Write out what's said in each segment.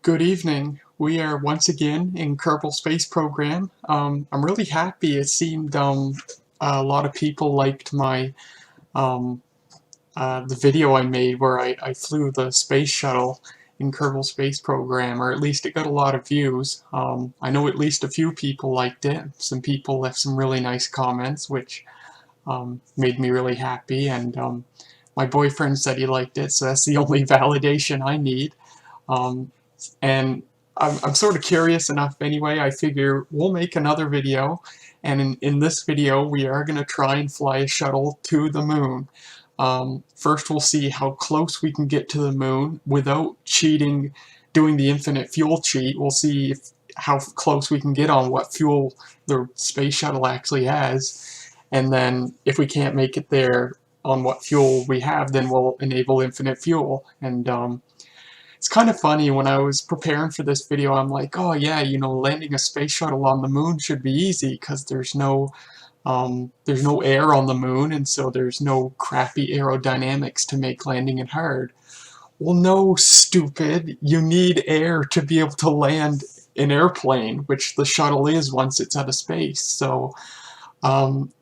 Good evening. We are once again in Kerbal Space Program. I'm really happy. It seemed a lot of people liked my um, the video I made where I flew the space shuttle in Kerbal Space Program, or at least it got a lot of views. I know at least a few people liked it. Some people left some really nice comments, which made me really happy. And my boyfriend said he liked it, so that's the only validation I need. Um, and I'm sort of curious enough anyway. I figure we'll make another video, and in this video we are going to try and fly a shuttle to the moon. First we'll see how close we can get to the moon without cheating, doing the infinite fuel cheat. We'll see how close we can get on what fuel the space shuttle actually has, and then if we can't make it there on what fuel we have, then we'll enable infinite fuel. And it's kind of funny, when I was preparing for this video, I'm like, oh yeah, landing a space shuttle on the moon should be easy because there's no air on the moon, and so there's no crappy aerodynamics to make landing it hard. Well, no, stupid. You need air to be able to land an airplane, which the shuttle is once it's out of space. So um,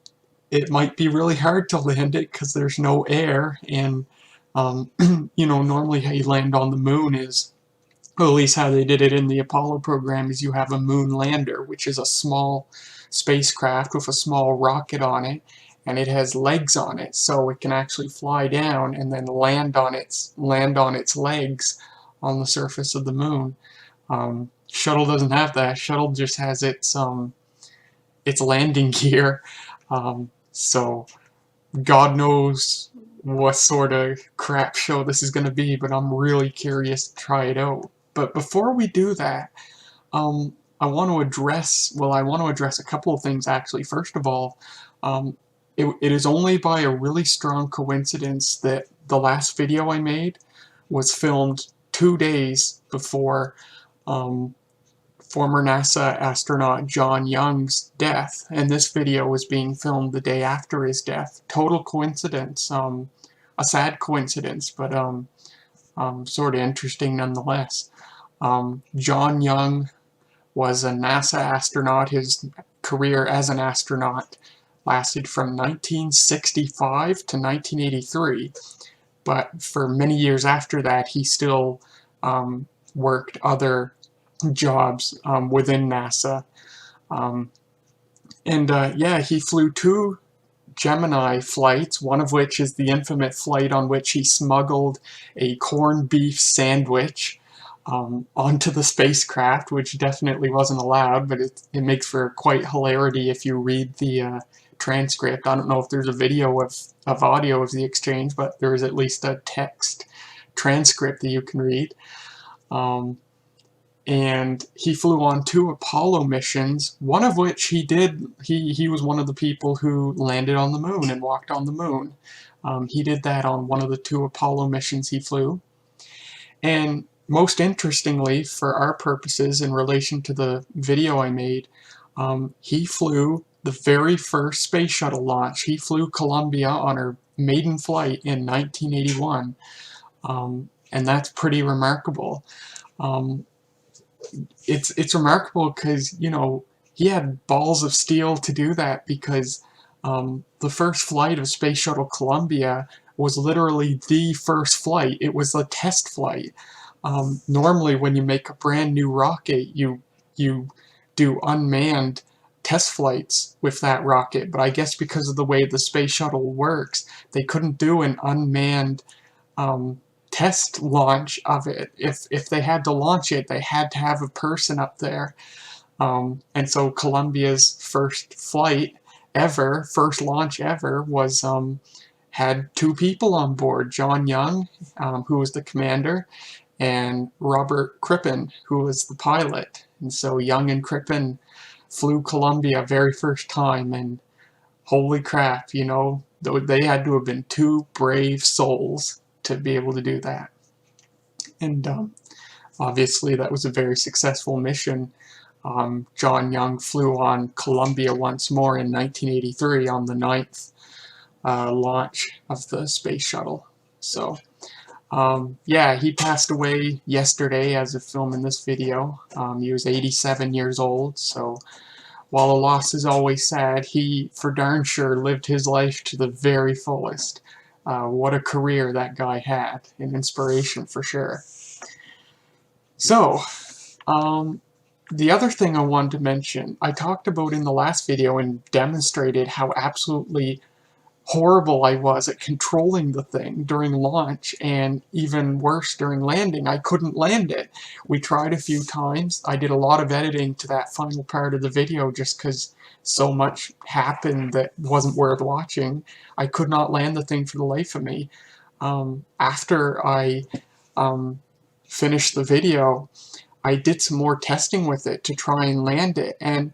it might be really hard to land it because there's no air. And um, normally how you land on the moon is, well, at least how they did it in the Apollo program, is you have a moon lander, which is a small spacecraft with a small rocket on it, and it has legs on it, so it can actually fly down and then land on its legs on the surface of the moon. Shuttle doesn't have that. Shuttle just has its landing gear. So God knows what sort of crap show this is going to be, but I'm really curious to try it out. But before we do that, I want to address a couple of things actually. First of all, it is only by a really strong coincidence that the last video I made was filmed 2 days before former NASA astronaut John Young's death, and this video was being filmed the day after his death. Total coincidence, a sad coincidence, but sort of interesting nonetheless. John Young was a NASA astronaut. His career as an astronaut lasted from 1965 to 1983, but for many years after that he still worked other jobs within NASA. Yeah, he flew 2 Gemini flights, one of which is the infamous flight on which he smuggled a corned beef sandwich onto the spacecraft, which definitely wasn't allowed, but it makes for quite hilarity if you read the transcript. I don't know if there's a video of audio of the exchange, but there is at least a text transcript that you can read. And he flew on 2 Apollo missions, one of which he was one of the people who landed on the moon and walked on the moon. He did that on one of the 2 Apollo missions he flew. And most interestingly, for our purposes in relation to the video I made, he flew the very first space shuttle launch. He flew Columbia on her maiden flight in 1981, and that's pretty remarkable. It's remarkable because, he had balls of steel to do that, because the first flight of Space Shuttle Columbia was literally the first flight. It was a test flight. Normally when you make a brand new rocket, you do unmanned test flights with that rocket, but I guess because of the way the space shuttle works, they couldn't do an unmanned test launch of it. If they had to launch it, they had to have a person up there. And so Columbia's first flight ever, first launch ever, was had 2 people on board: John Young, who was the commander, and Robert Crippen, who was the pilot. And so Young and Crippen flew Columbia very first time, and holy crap, they had to have been 2 brave souls to be able to do that. And obviously that was a very successful mission. John Young flew on Columbia once more in 1983 on the 9th launch of the space shuttle. So Yeah, he passed away yesterday as of filming this video. He was 87 years old, so while a loss is always sad, he for darn sure lived his life to the very fullest. What a career that guy had, an inspiration for sure. So, the other thing I wanted to mention, I talked about in the last video and demonstrated how absolutely horrible I was at controlling the thing during launch, and even worse during landing. I couldn't land it. We tried a few times. I did a lot of editing to that final part of the video just because so much happened that wasn't worth watching. I could not land the thing for the life of me. After I finished the video, I did some more testing with it to try and land it, and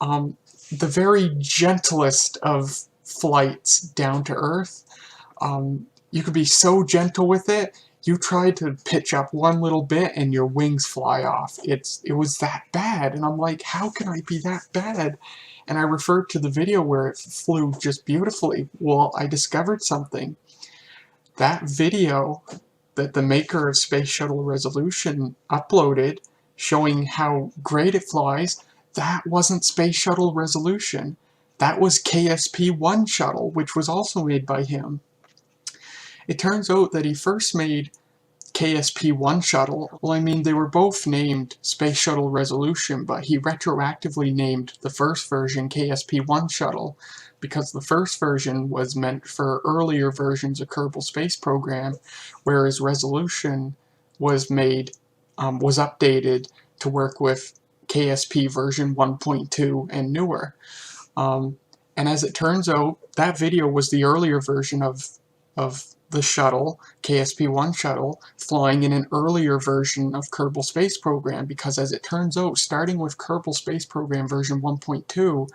the very gentlest of flights down to Earth, you could be so gentle with it, you try to pitch up one little bit and your wings fly off. It was that bad, and I'm like, how can I be that bad? And I referred to the video where it flew just beautifully. Well, I discovered something. That video that the maker of Space Shuttle Resolution uploaded showing how great it flies, that wasn't Space Shuttle Resolution. That was KSP-1 shuttle, which was also made by him. It turns out that he first made KSP-1 shuttle. Well, I mean, they were both named Space Shuttle Resolution, but he retroactively named the first version KSP-1 shuttle because the first version was meant for earlier versions of Kerbal Space Program, whereas Resolution was updated to work with KSP version 1.2 and newer. And as it turns out, that video was the earlier version of the shuttle, KSP-1 shuttle, flying in an earlier version of Kerbal Space Program, because as it turns out, starting with Kerbal Space Program version 1.2,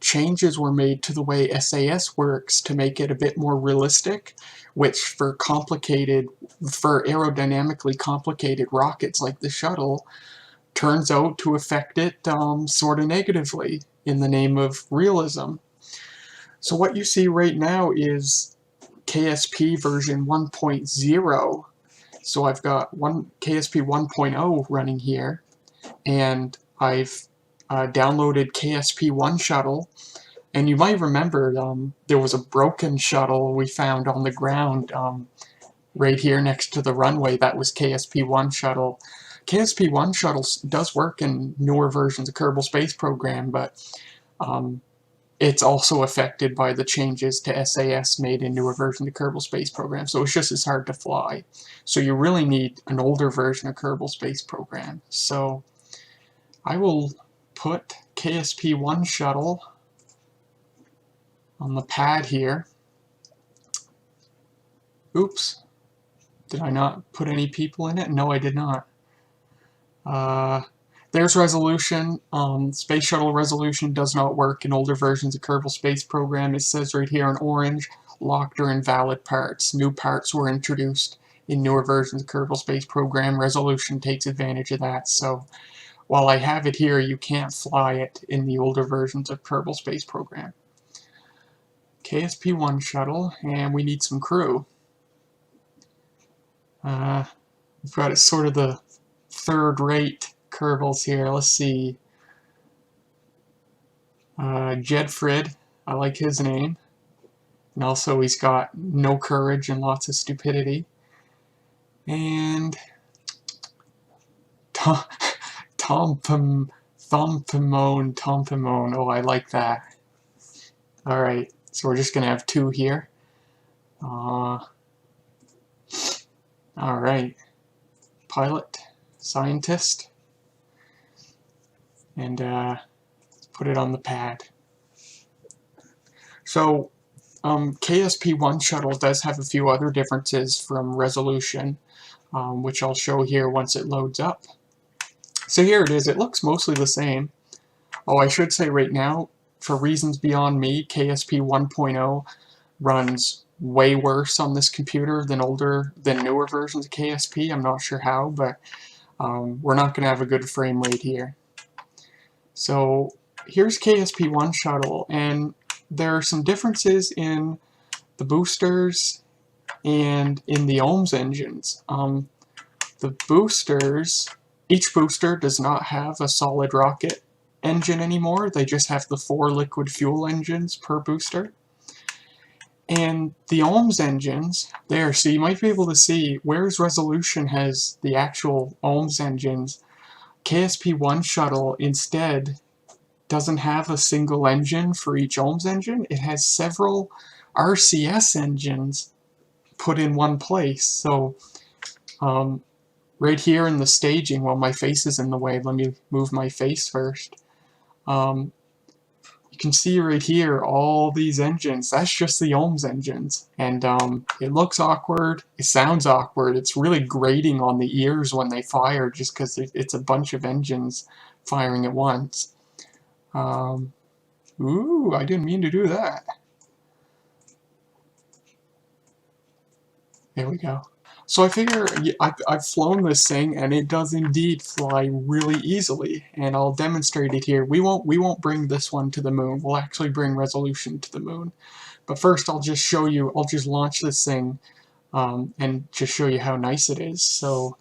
changes were made to the way SAS works to make it a bit more realistic, which for aerodynamically complicated rockets like the shuttle, turns out to affect it sort of negatively in the name of realism. So what you see right now is KSP version 1.0. So I've got KSP 1.0 running here, and I've downloaded KSP-1 shuttle. And you might remember there was a broken shuttle we found on the ground right here next to the runway. That was KSP-1 shuttle. KSP-1 shuttle does work in newer versions of Kerbal Space Program, but it's also affected by the changes to SAS made in newer versions of Kerbal Space Program, so it's just as hard to fly. So you really need an older version of Kerbal Space Program. So I will put KSP-1 shuttle on the pad here. Oops. Did I not put any people in it? No, I did not. There's Resolution. Space Shuttle Resolution does not work in older versions of Kerbal Space Program. It says right here in orange, locked or invalid parts. New parts were introduced in newer versions of Kerbal Space Program. Resolution takes advantage of that. So while I have it here, you can't fly it in the older versions of Kerbal Space Program. KSP-1 shuttle, and we need some crew. We've got it sort of the third-rate Kerbals here. Let's see. Jedfrid, I like his name. And also he's got no courage and lots of stupidity. And Tompimone. Oh, I like that. Alright, so we're just going to have two here. Alright. Pilot, scientist, and put it on the pad. So KSP-1 shuttle does have a few other differences from Resolution, which I'll show here once it loads up. So here it is. It looks mostly the same. Oh, I should say right now, for reasons beyond me, KSP 1.0 runs way worse on this computer than newer versions of KSP. I'm not sure how, but we're not going to have a good frame rate here. So here's KSP-1 shuttle, and there are some differences in the boosters and in the OMS engines. The boosters, each booster does not have a solid rocket engine anymore. They just have the 4 liquid fuel engines per booster. And the OMS engines, there, so you might be able to see, whereas Resolution has the actual OMS engines, KSP-1 shuttle instead doesn't have a single engine for each OMS engine. It has several RCS engines put in one place. So right here in the staging, well, my face is in the way. Let me move my face first. You can see right here all these engines. That's just the OMS engines. And it looks awkward. It sounds awkward. It's really grating on the ears when they fire just because it's a bunch of engines firing at once. Ooh, I didn't mean to do that. There we go. So I figure I've flown this thing, and it does indeed fly really easily, and I'll demonstrate it here. We won't bring this one to the moon. We'll actually bring Resolution to the moon. But first, I'll just show you. I'll just launch this thing, and just show you how nice it is. So,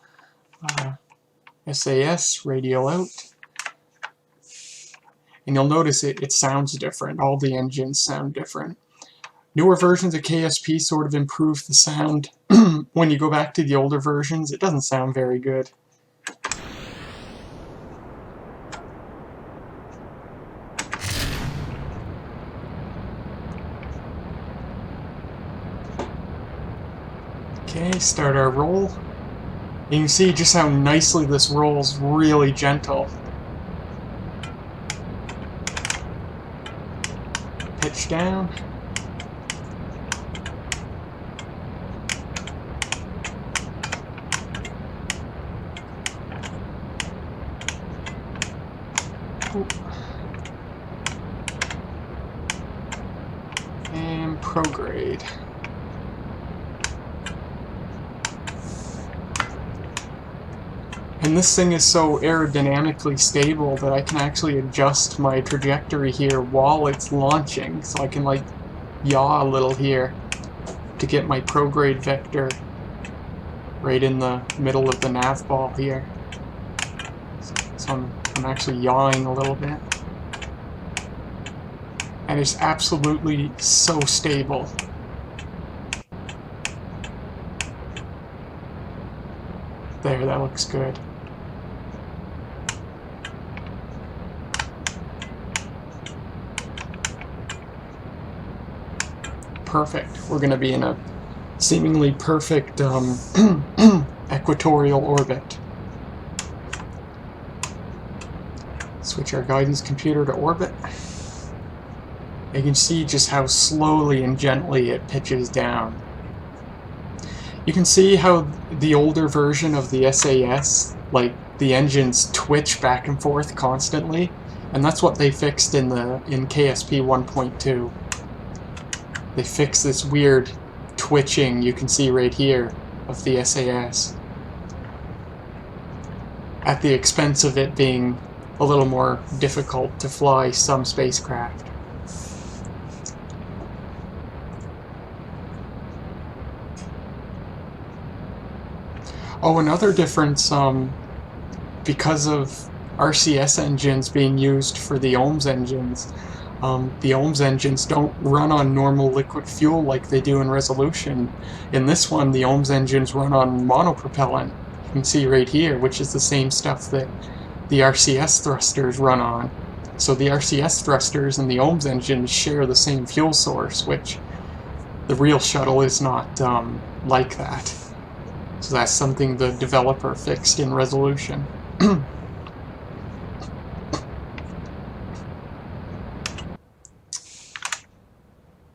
SAS radio out, and you'll notice it sounds different. All the engines sound different. Newer versions of KSP sort of improve the sound. When you go back to the older versions, it doesn't sound very good. Okay, start our roll. You can see just how nicely this rolls, really gentle. Pitch down. And prograde. And this thing is so aerodynamically stable that I can actually adjust my trajectory here while it's launching. So I can like yaw a little here to get my prograde vector right in the middle of the nav ball here. So I'm actually yawing a little bit. And it's absolutely so stable. There, that looks good. Perfect. We're going to be in a seemingly perfect equatorial orbit. Switch our guidance computer to orbit. You can see just how slowly and gently it pitches down. You can see how the older version of the SAS, like the engines twitch back and forth constantly, and that's what they fixed in KSP 1.2. They fixed this weird twitching you can see right here of the SAS, at the expense of it being a little more difficult to fly some spacecraft. Oh, another difference, because of RCS engines being used for the OMS engines, the OMS engines don't run on normal liquid fuel like they do in Resolution. In this one, the OMS engines run on monopropellant. You can see right here, which is the same stuff that the RCS thrusters run on. So the RCS thrusters and the OMS engines share the same fuel source, which the real shuttle is not like that. So that's something the developer fixed in Resolution. You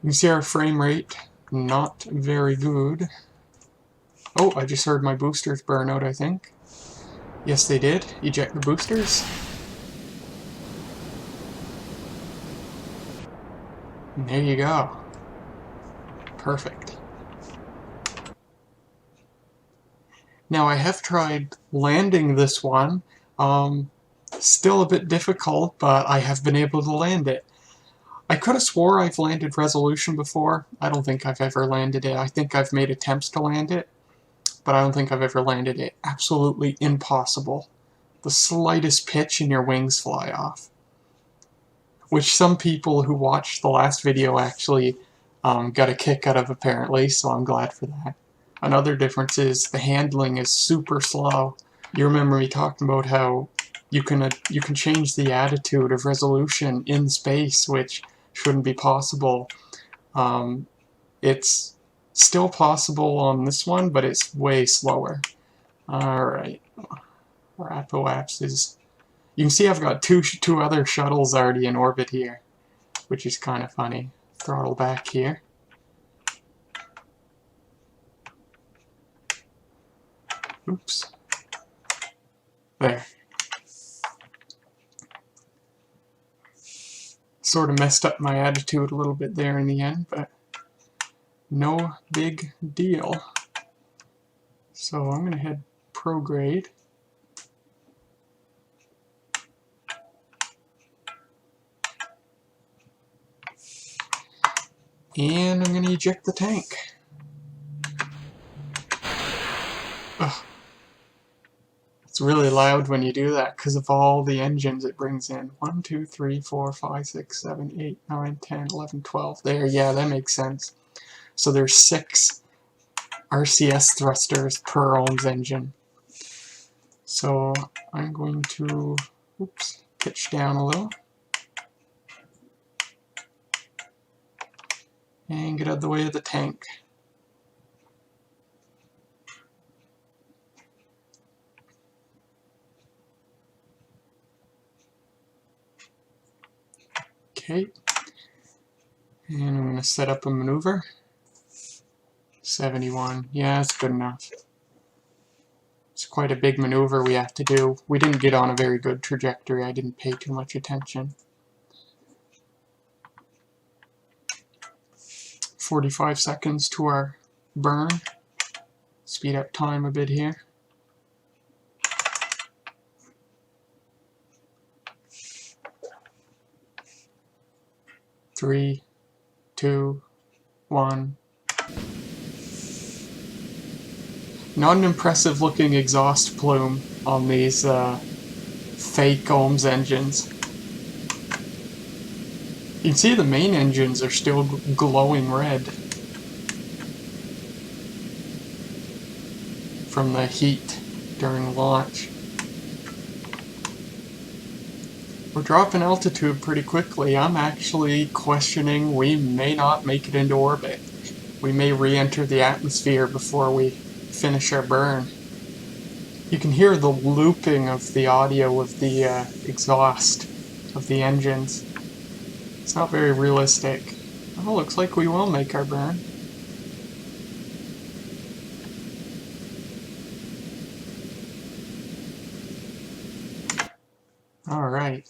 can see our frame rate, not very good. Oh, I just heard my boosters burn out, I think. Yes, they did. Eject the boosters. And there you go. Perfect. Now I have tried landing this one. Still a bit difficult, but I have been able to land it. I could have swore I've landed Resolution before. I don't think I've ever landed it. I think I've made attempts to land it, but I don't think I've ever landed it. Absolutely impossible. The slightest pitch and your wings fly off. Which some people who watched the last video actually got a kick out of, apparently, so I'm glad for that. Another difference is the handling is super slow. You remember me talking about how you can change the attitude of resolution in space, which shouldn't be possible. It's still possible on this one, but it's way slower. Alright, our apoapse is... You can see I've got two other shuttles already in orbit here, which is kind of funny. Throttle back here. Oops. There. Sort of messed up my attitude a little bit there in the end, but no big deal. So I'm going to head prograde. And I'm going to eject the tank. Ugh. It's really loud when you do that because of all the engines it brings in. 1, 2, 3, 4, 5, 6, 7, 8, 9, 10, 11, 12. There, yeah, that makes sense. So there's 6 RCS thrusters per ohms engine. So I'm going to, oops, pitch down a little. And get out of the way of the tank. Okay. And I'm going to set up a maneuver. 71. Yeah, that's good enough. It's quite a big maneuver we have to do. We didn't get on a very good trajectory. I didn't pay too much attention. 45 seconds to our burn. Speed up time a bit here. Three, 2, 1. Not an impressive looking exhaust plume on these fake ohms engines. You can see the main engines are still glowing red from the heat during launch. We're dropping altitude pretty quickly. I'm actually questioning we may not make it into orbit. We may re-enter the atmosphere before we finish our burn. You can hear the looping of the audio of the exhaust of the engines. It's not very realistic. Oh, looks like we will make our burn. Alright.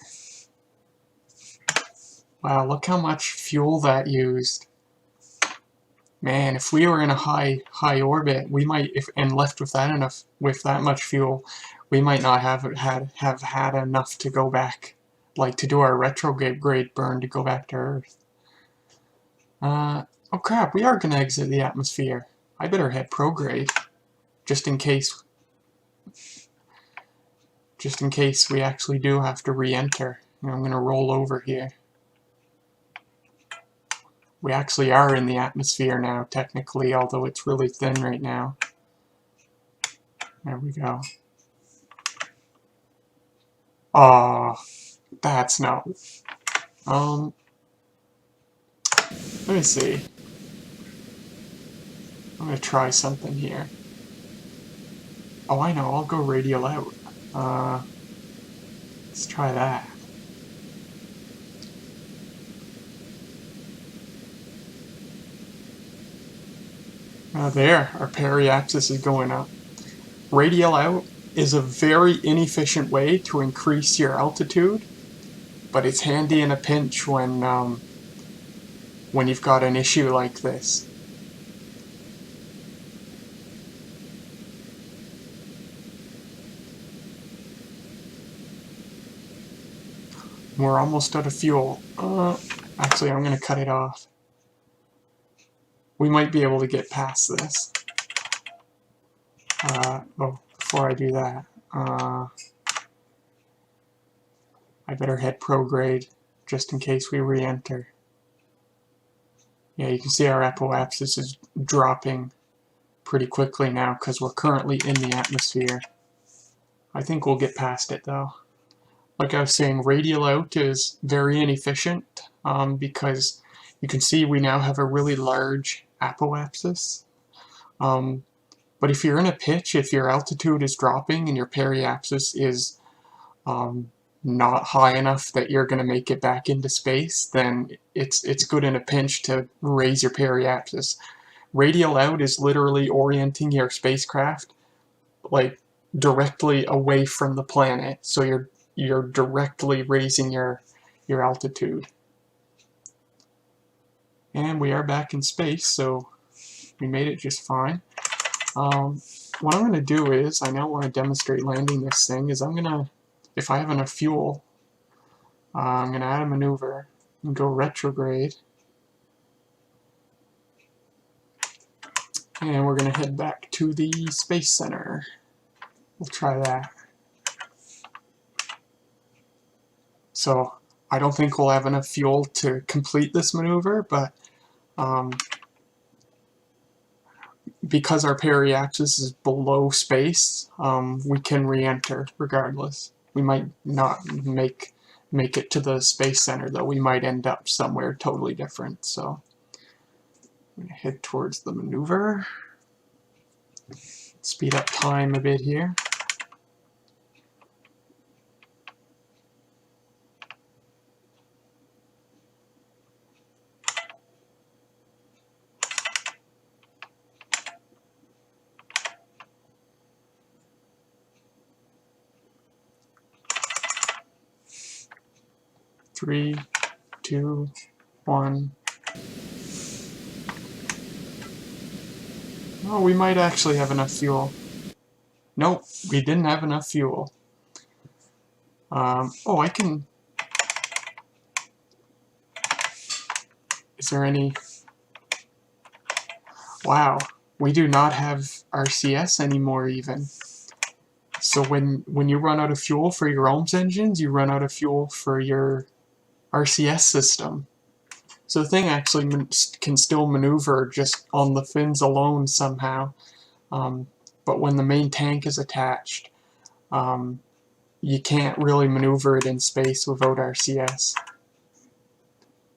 Wow, look how much fuel that used. Man, if we were in a high orbit, we might, and left with that much fuel, we might not have had enough to go back, like to do our retrograde burn to go back to Earth. Oh crap, we are gonna exit the atmosphere. I better hit prograde, just in case we actually do have to re-enter. I'm gonna roll over here. We actually are in the atmosphere now, technically, although it's really thin right now. There we go. Oh, that's no. Let me see. I'm gonna try something here. Oh, I know, I'll go radial out. Let's try that. There, our periapsis is going up. Radial out is a very inefficient way to increase your altitude, but it's handy in a pinch when you've got an issue like this. We're almost out of fuel. Actually, I'm going to cut it off. We might be able to get past this. Oh, before I do that, I better hit prograde just in case we re-enter. Yeah, you can see our apoapsis is dropping pretty quickly now because we're currently in the atmosphere. I think we'll get past it though. Like I was saying, radial out is very inefficient because you can see we now have a really large apoapsis. But if you're in a pitch, if your altitude is dropping and your periapsis is not high enough that you're going to make it back into space, then it's good in a pinch to raise your periapsis. Radial out is literally orienting your spacecraft like directly away from the planet, so you're directly raising your altitude. And we are back in space, so we made it just fine. What I'm going to do is, I now want to demonstrate landing this thing, is I'm going to, if I have enough fuel, I'm going to add a maneuver and go retrograde. And we're going to head back to the Space Center. We'll try that. So, I don't think we'll have enough fuel to complete this maneuver, but because our periapsis is below space, we can re-enter regardless. We might not make it to the Space Center, though. We might end up somewhere totally different. So I'm going to head towards the maneuver. Speed up time a bit here. Three, two, one. Oh, we might actually have enough fuel. Nope, we didn't have enough fuel. Oh, I can... Is there any... Wow, we do not have RCS anymore even. So when you run out of fuel for your OMS engines, you run out of fuel for your RCS system. So the thing actually can still maneuver just on the fins alone somehow. But when the main tank is attached, you can't really maneuver it in space without RCS.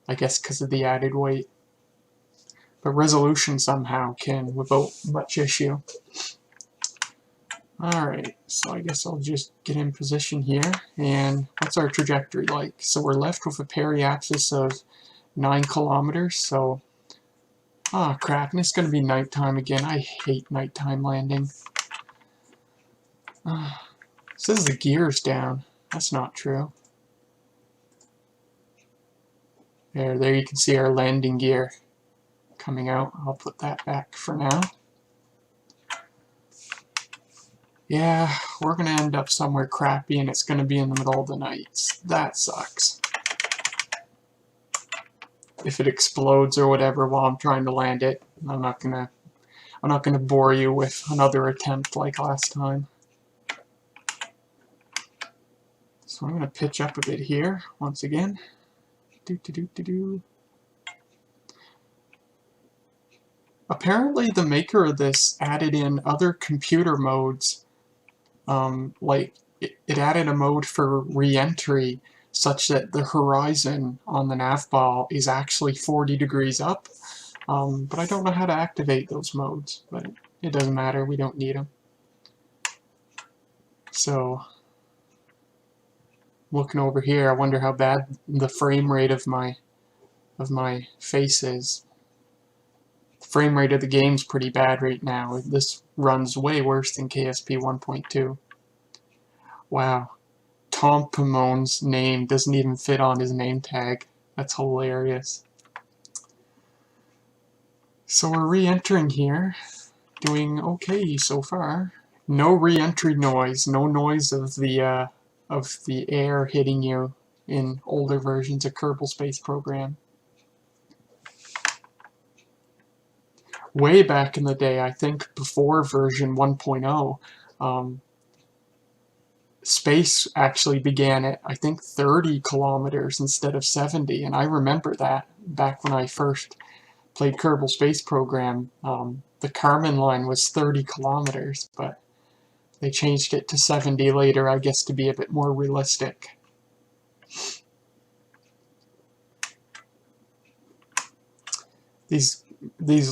I guess because of the added weight. But resolution somehow can without much issue. Alright, so I guess I'll just get in position here, and what's our trajectory like? So we're left with a periapsis of 9 kilometers, so... Oh crap, and it's going to be nighttime again. I hate nighttime landing. It says the gear's down. That's not true. There you can see our landing gear coming out. I'll put that back for now. Yeah, we're going to end up somewhere crappy and it's going to be in the middle of the night. That sucks. If it explodes or whatever while I'm trying to land it, I'm not gonna bore you with another attempt like last time. So I'm going to pitch up a bit here once again. Apparently the maker of this added in other computer modes. Like it added a mode for re-entry such that the horizon on the nav ball is actually 40 degrees up. But I don't know how to activate those modes, but it doesn't matter, we don't need them. So, looking over here, I wonder how bad the frame rate of my face is. The frame rate of the game's pretty bad right now. This runs way worse than KSP 1.2. Wow. Tom Pimon's name doesn't even fit on his name tag. That's hilarious. So we're re-entering here. Doing okay so far. No re-entry noise. No noise of the air hitting you in older versions of Kerbal Space Program. way back in the day, I think before version 1.0, space actually began at, I think, 30 kilometers instead of 70, and I remember that back when I first played Kerbal Space Program. The Kármán line was 30 kilometers, but they changed it to 70 later, I guess, to be a bit more realistic. These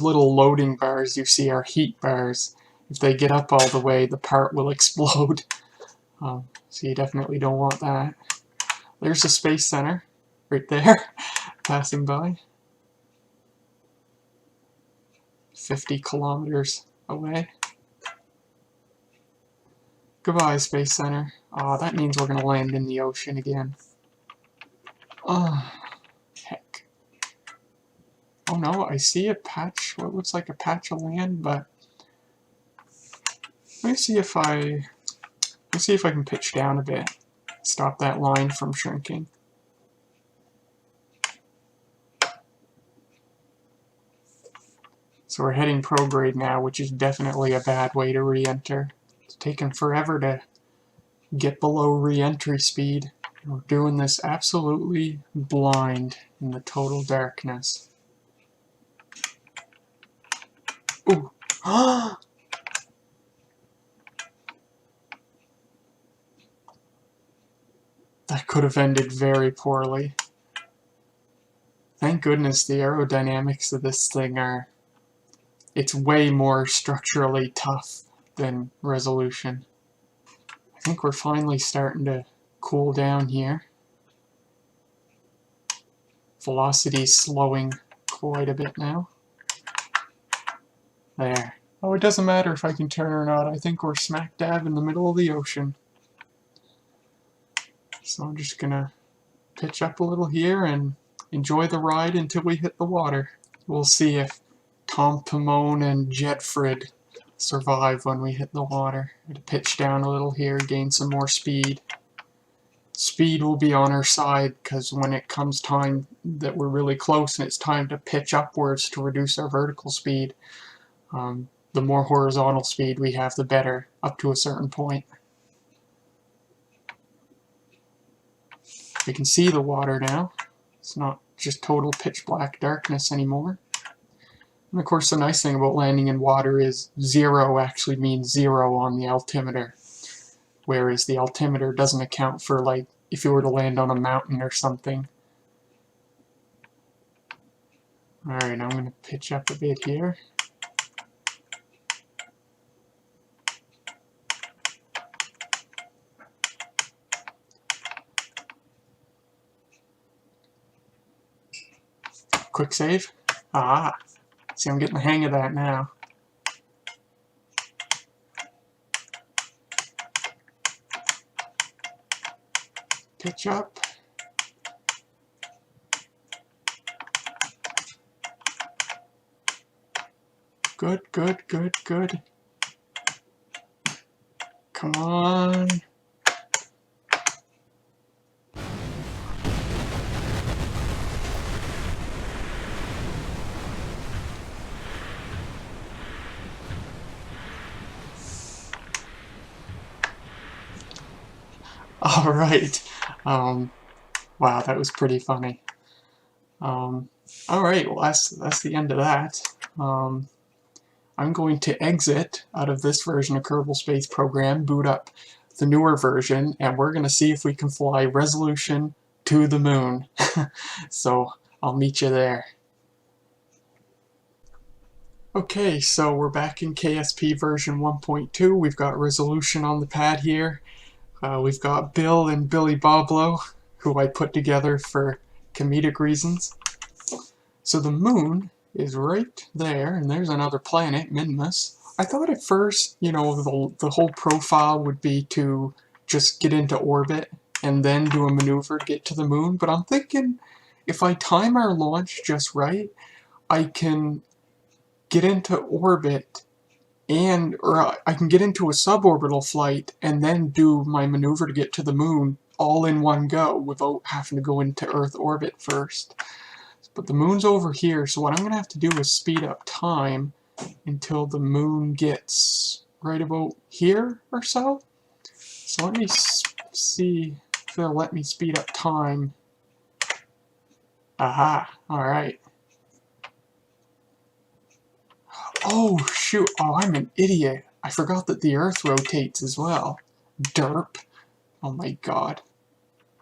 little loading bars you see are heat bars. If they get up all the way, the part will explode. So you definitely don't want that. There's the Space Center, right there, passing by. 50 kilometers away. Goodbye, Space Center. Oh, that means we're going to land in the ocean again. Oh, heck. Oh no, I see a patch, what looks like a patch of land, but let me see if I can pitch down a bit. Stop that line from shrinking. So we're heading prograde now, which is definitely a bad way to re-enter. It's taken forever to get below re-entry speed. We're doing this absolutely blind in the total darkness. Ooh! That could have ended very poorly. Thank goodness the aerodynamics of this thing are... It's way more structurally tough than Resolution. I think we're finally starting to cool down here. Velocity's slowing quite a bit now. There. Oh, it doesn't matter if I can turn or not. I think we're smack dab in the middle of the ocean. So I'm just gonna pitch up a little here and enjoy the ride until we hit the water. We'll see if Tom Pimone and Jedfrid survive when we hit the water. I'm gonna pitch down a little here, gain some more speed. Speed will be on our side because when it comes time that we're really close and it's time to pitch upwards to reduce our vertical speed, the more horizontal speed we have, the better, up to a certain point. We can see the water now. It's not just total pitch black darkness anymore. And of course the nice thing about landing in water is 0 actually means 0 on the altimeter. Whereas the altimeter doesn't account for, like, if you were to land on a mountain or something. Alright, I'm going to pitch up a bit here. Quick save. Ah, see, I'm getting the hang of that now. Pitch up. Good, good, good, good. Come on. Alright. Wow, that was pretty funny. Alright, well that's the end of that. I'm going to exit out of this version of Kerbal Space Program, boot up the newer version, and we're going to see if we can fly Resolution to the moon. So I'll meet you there. Okay, so we're back in KSP version 1.2. We've got Resolution on the pad here. We've got Bill and Billy Boblo, who I put together for comedic reasons. So the moon is right there, and there's another planet, Minimus. I thought at first, you know, the whole profile would be to just get into orbit and then do a maneuver to get to the moon, but I'm thinking if I time our launch just right, I can get into orbit or I can get into a suborbital flight and then do my maneuver to get to the moon all in one go without having to go into Earth orbit first. But the moon's over here, so what I'm going to have to do is speed up time until the moon gets right about here or so. So let me see if they'll let me speed up time. Aha, alright. Oh shoot, oh I'm an idiot. I forgot that the Earth rotates as well. Derp. Oh my god.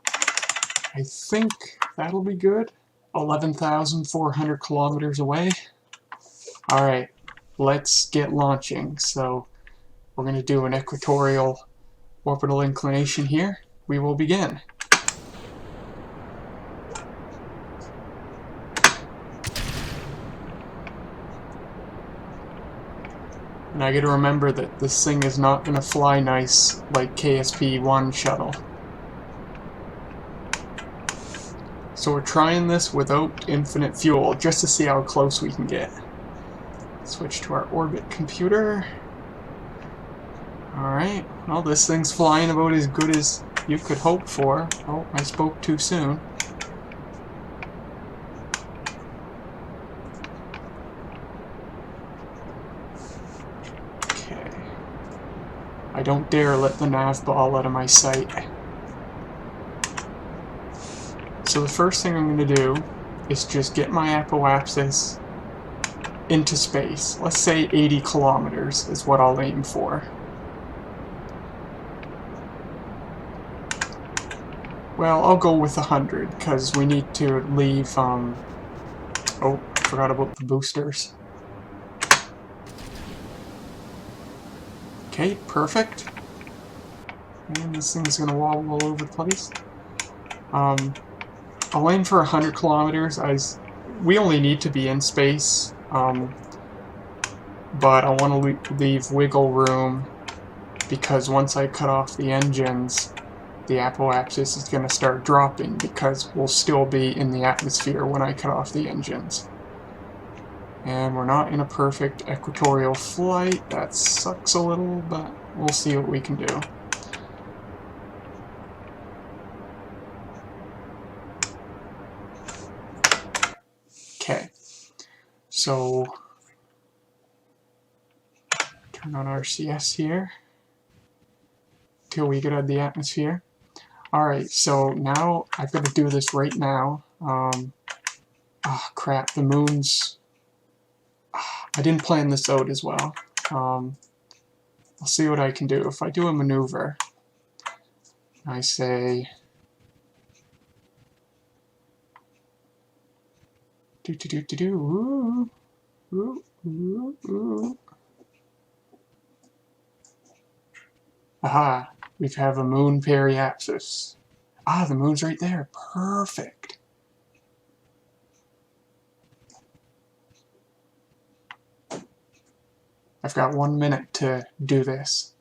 I think that'll be good. 11,400 kilometers away. Alright, let's get launching. So we're going to do an equatorial orbital inclination here. We will begin. And I gotta remember that this thing is not gonna fly nice like KSP-1 shuttle. So we're trying this without infinite fuel, just to see how close we can get. Switch to our orbit computer. Alright, well this thing's flying about as good as you could hope for. Oh, I spoke too soon. I don't dare let the nav ball out of my sight. So the first thing I'm going to do is just get my apoapsis into space. Let's say 80 kilometers is what I'll aim for. Well, I'll go with 100 because we need to leave, oh, I forgot about the boosters. Okay, perfect. And this thing's gonna wobble all over the place. I'll aim for 100 kilometers, as we only need to be in space, but I want to leave wiggle room, because once I cut off the engines, the apoapsis is going to start dropping, because we'll still be in the atmosphere when I cut off the engines. And we're not in a perfect equatorial flight. That sucks a little, but we'll see what we can do. Okay, so turn on RCS here till we get out of the atmosphere. Alright, so now I've got to do this right now. Crap, the moon's... I didn't plan this out as well. I'll see what I can do. If I do a maneuver, I say... Ooh, ooh, ooh, ooh. Aha, we have a moon periapsis. Ah, the moon's right there. Perfect. I've got 1 minute to do this.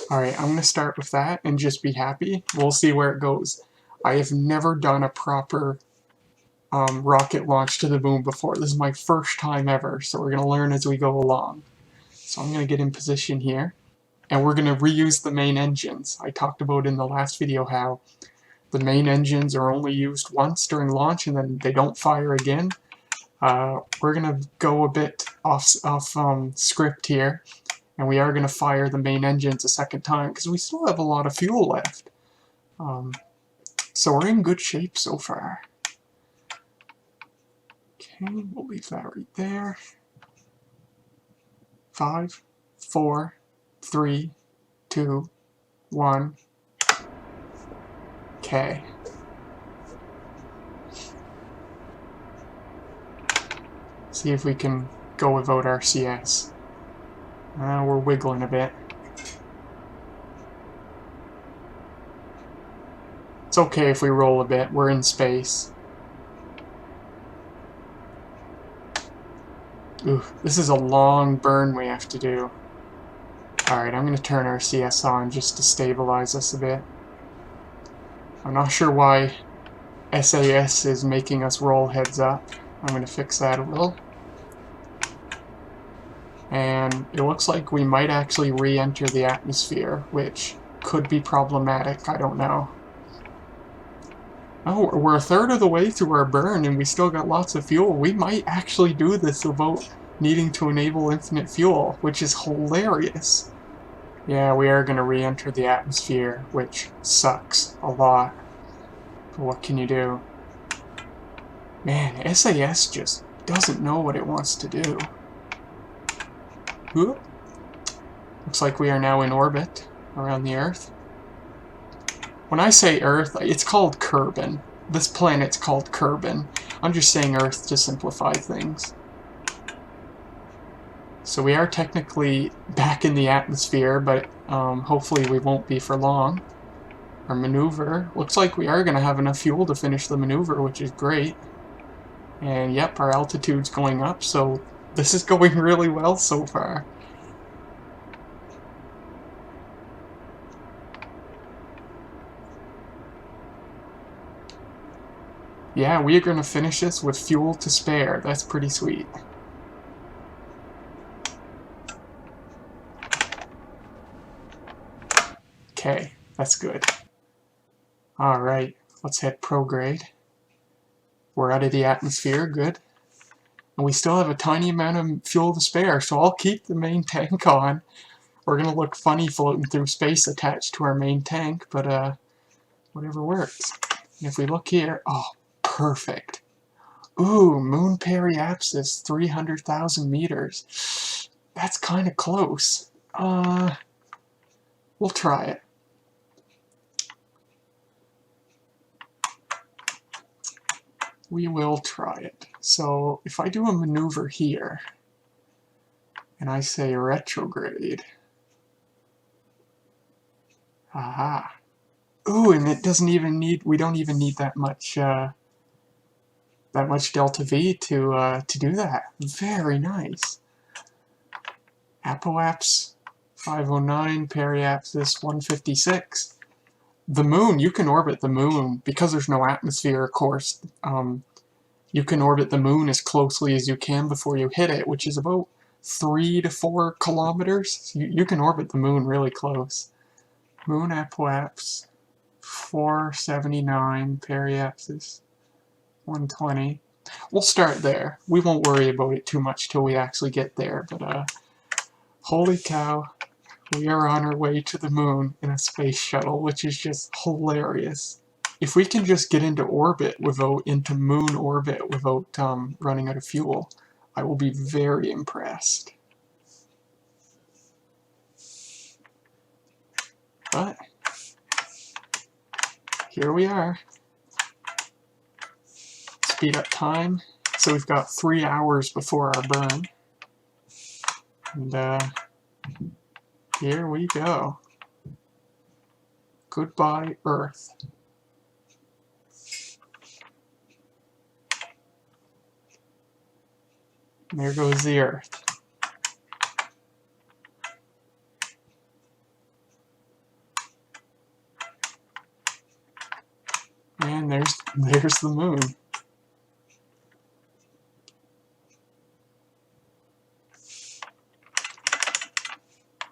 Alright, I'm going to start with that and just be happy. We'll see where it goes. I have never done a proper rocket launch to the moon before. This is my first time ever, so we're going to learn as we go along. So I'm going to get in position here, and we're going to reuse the main engines. I talked about in the last video how the main engines are only used once during launch and then they don't fire again. We're going to go a bit off script here, and we are going to fire the main engines a second time because we still have a lot of fuel left. So we're in good shape so far. Okay, we'll leave that right there. 5, 4, 3, 2, 1. Okay. See if we can go without RCS. We're wiggling a bit. It's okay if we roll a bit, we're in space. Ooh, this is a long burn we have to do. Alright, I'm going to turn RCS on just to stabilize us a bit. I'm not sure why SAS is making us roll heads up. I'm going to fix that a little. And it looks like we might actually re-enter the atmosphere, which could be problematic, I don't know. Oh, we're a third of the way through our burn and we still got lots of fuel. We might actually do this without needing to enable infinite fuel, which is hilarious. Yeah, we are going to re-enter the atmosphere, which sucks a lot. But what can you do? Man, SAS just doesn't know what it wants to do. Whoop. Looks like we are now in orbit around the Earth. When I say Earth, it's called Kerbin. This planet's called Kerbin. I'm just saying Earth to simplify things. So we are technically back in the atmosphere, but hopefully we won't be for long. Our maneuver, looks like we are going to have enough fuel to finish the maneuver, which is great. And yep, our altitude's going up, so this is going really well so far. Yeah, we are going to finish this with fuel to spare. That's pretty sweet. Okay, that's good. Alright, let's hit prograde. We're out of the atmosphere, good. And we still have a tiny amount of fuel to spare, so I'll keep the main tank on. We're going to look funny floating through space attached to our main tank, but whatever works. And if we look here, oh, perfect. Ooh, moon periapsis, 300,000 meters. That's kind of close. We'll try it. We will try it. So if I do a maneuver here, and I say retrograde, aha. Ooh, and it doesn't even need, we don't even need that much delta V to do that. Very nice. Apoapse 509, periapsis 156. The moon, you can orbit the moon, because there's no atmosphere, of course, you can orbit the moon as closely as you can before you hit it, which is about 3 to 4 kilometers. So you can orbit the moon really close. Moon apoapse 479, periapsis 120. We'll start there. We won't worry about it too much till we actually get there, but holy cow. We are on our way to the moon in a space shuttle, which is just hilarious. If we can just get into moon orbit without running out of fuel, I will be very impressed. But here we are. Speed up time. So we've got 3 hours before our burn. And here we go. Goodbye, Earth. And there goes the Earth. And there's the moon.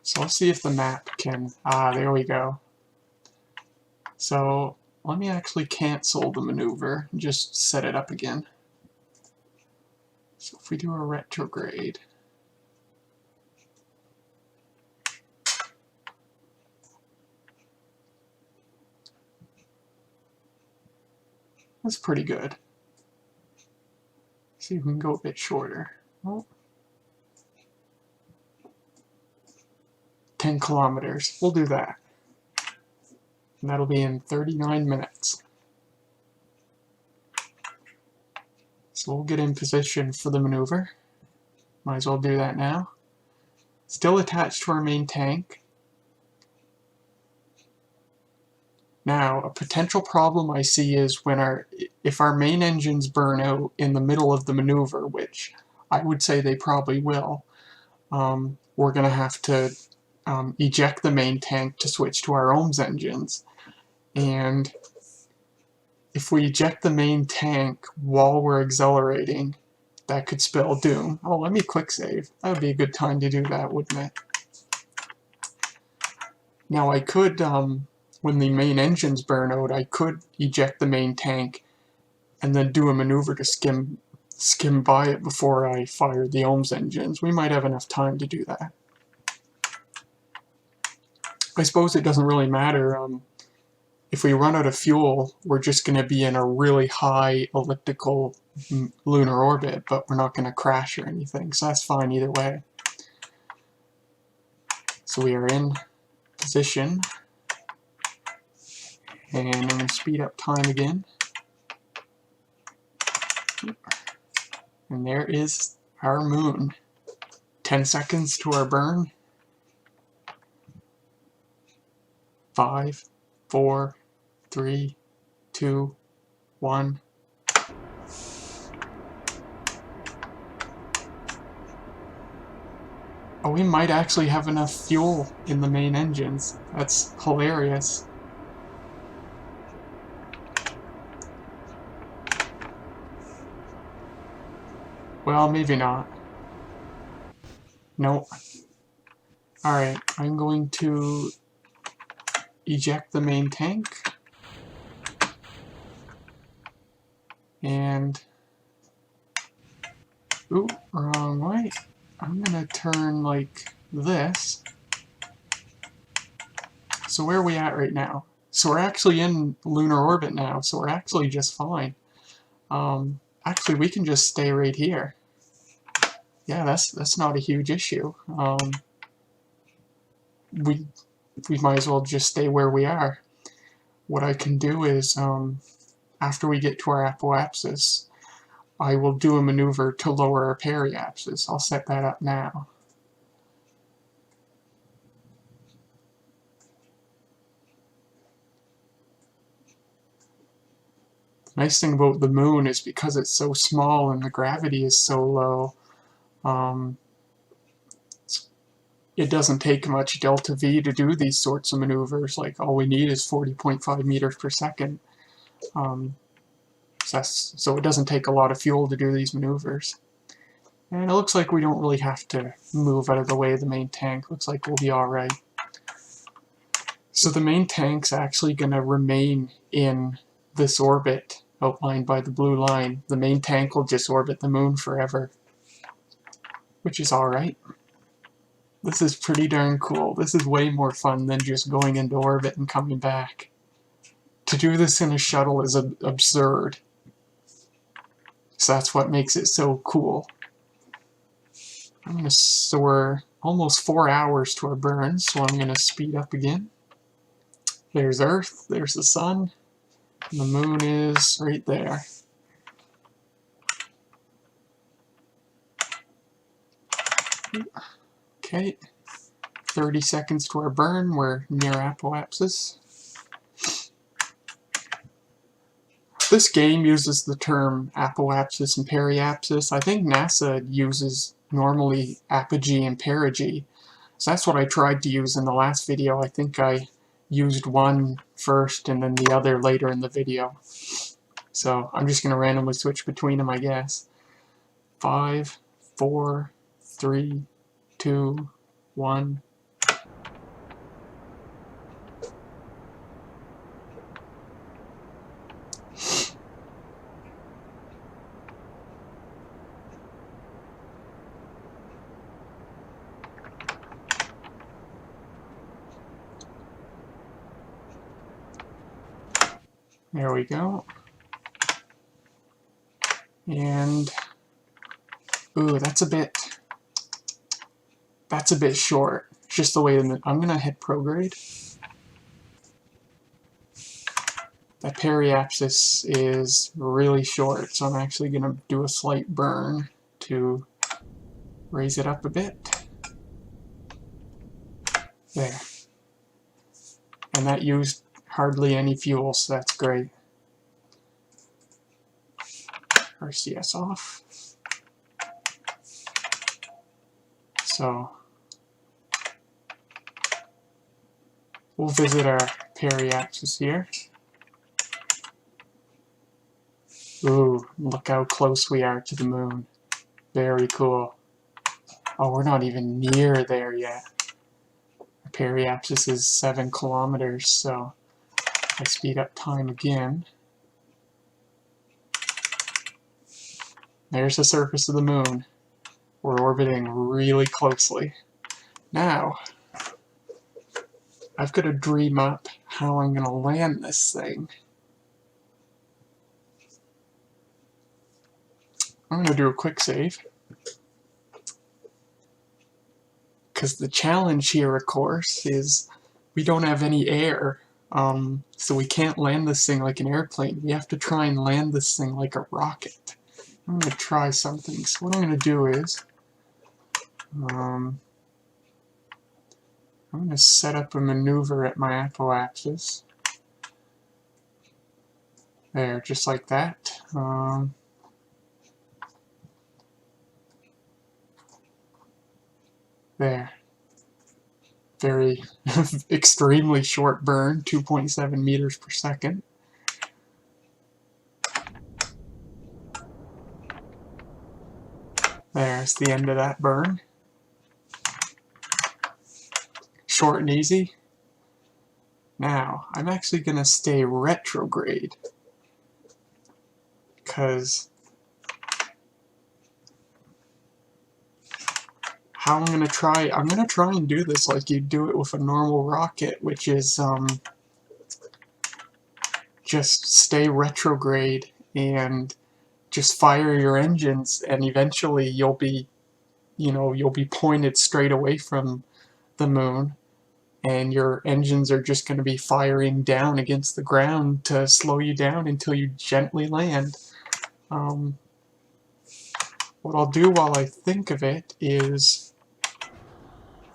So let's see if the map can, there we go. So let me actually cancel the maneuver and just set it up again. So if we do a retrograde, that's pretty good. See if we can go a bit shorter. Oh. 10 kilometers. We'll do that. And that'll be in 39 minutes. So we'll get in position for the maneuver. Might as well do that now. Still attached to our main tank. Now, a potential problem I see is if our main engines burn out in the middle of the maneuver, which I would say they probably will, we're going to have to eject the main tank to switch to our OMS engines. And if we eject the main tank while we're accelerating, that could spell doom. Oh, let me quick save. That would be a good time to do that, wouldn't it? Now I could, when the main engines burn out, I could eject the main tank and then do a maneuver to skim skim by it before I fire the OMS engines. We might have enough time to do that. I suppose it doesn't really matter. If we run out of fuel, we're just going to be in a really high elliptical lunar orbit, but we're not going to crash or anything, so that's fine either way. So we are in position, and I'm going to speed up time again. And there is our moon. 10 seconds to our burn. 5, 4, 3, 2, 1. Oh, we might actually have enough fuel in the main engines. That's hilarious. Well, maybe not. Nope. Alright, I'm going to eject the main tank. And... ooh, wrong way. I'm gonna turn like this. So where are we at right now? So we're actually in lunar orbit now, so we're actually just fine. Actually, we can just stay right here. Yeah, that's not a huge issue. We might as well just stay where we are. What I can do is, after we get to our apoapsis, I will do a maneuver to lower our periapsis. I'll set that up now. The nice thing about the moon is because it's so small and the gravity is so low, it doesn't take much delta V to do these sorts of maneuvers. Like, all we need is 40.5 meters per second. So it doesn't take a lot of fuel to do these maneuvers. And it looks like we don't really have to move out of the way of the main tank. Looks like we'll be alright. So the main tank's actually going to remain in this orbit outlined by the blue line. The main tank will just orbit the moon forever, which is alright. This is pretty darn cool. This is way more fun than just going into orbit and coming back. To do this in a shuttle is absurd. So that's what makes it so cool. So we're almost 4 hours to our burn, so I'm going to speed up again. There's Earth, there's the sun, and the moon is right there. Okay, 30 seconds to our burn, we're near apoapsis. This game uses the term apoapsis and periapsis. I think NASA uses normally apogee and perigee. So that's what I tried to use in the last video. I think I used one first and then the other later in the video. So I'm just going to randomly switch between them, I guess. 5, 4, 3, 2, 1. There we go. And ooh, that's a bit short. Just the way I'm gonna hit prograde. That periapsis is really short, so I'm actually gonna do a slight burn to raise it up a bit. There. And that used hardly any fuel, so that's great. RCS off. So we'll visit our periapsis here. Ooh, look how close we are to the moon. Very cool. Oh, we're not even near there yet. Our periapsis is 7 kilometers, so I speed up time again. There's the surface of the moon. We're orbiting really closely. Now, I've got to dream up how I'm going to land this thing. I'm going to do a quick save. Because the challenge here, of course, is we don't have any air. So we can't land this thing like an airplane. We have to try and land this thing like a rocket. I'm going to try something. So what I'm going to do is, I'm going to set up a maneuver at my apoapsis. There, just like that. There. Very extremely short burn, 2.7 meters per second. There's the end of that burn. Short and easy. Now, I'm actually going to stay retrograde. Because how I'm going to try and do this like you do it with a normal rocket, which is just stay retrograde and just fire your engines, and eventually you'll be pointed straight away from the moon, and your engines are just going to be firing down against the ground to slow you down until you gently land. What I'll do while I think of it is